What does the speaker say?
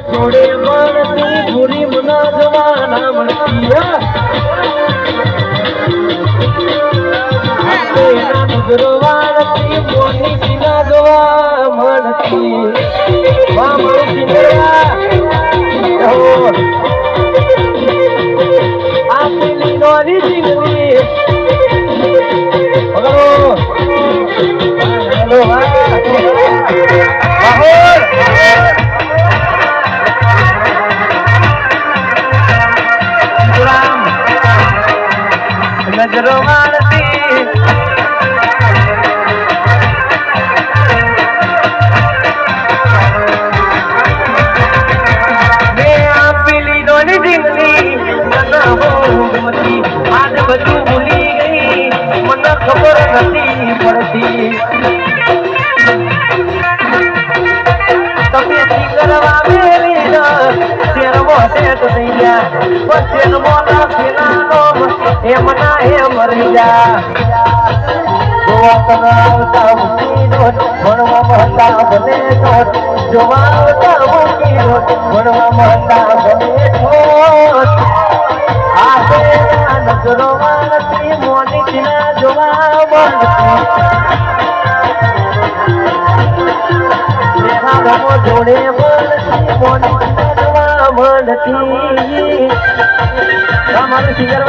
જોડે મળતી ભૂરી મુના જવાના મળતી એના નજરવાળતી મોની સીના જોવા મળતી વાહ મારું સિંગરા આ પેલી નોની સિંગરી હેલો નજરો મારતી મેં આપેલી દોની જિંદગી આજ બધું ભૂલી ગઈ મને ખબર નથી પડતી તમે કરવા મેરી શેરમો સેટ થઈ ગયા પછી મોટા ફેલાનો એમના એ મરી જા જોવા આવતા મૂકી દોટ ભણવા હતા બને દોટ જોવા આવતા મૂકી દોટ ભણવા હતા બને દોટ આ નજરો મારતી મોની દિના જોવા મળતી જોડે મળતી મોની દિના જોવા મળતી અમારું સિંગર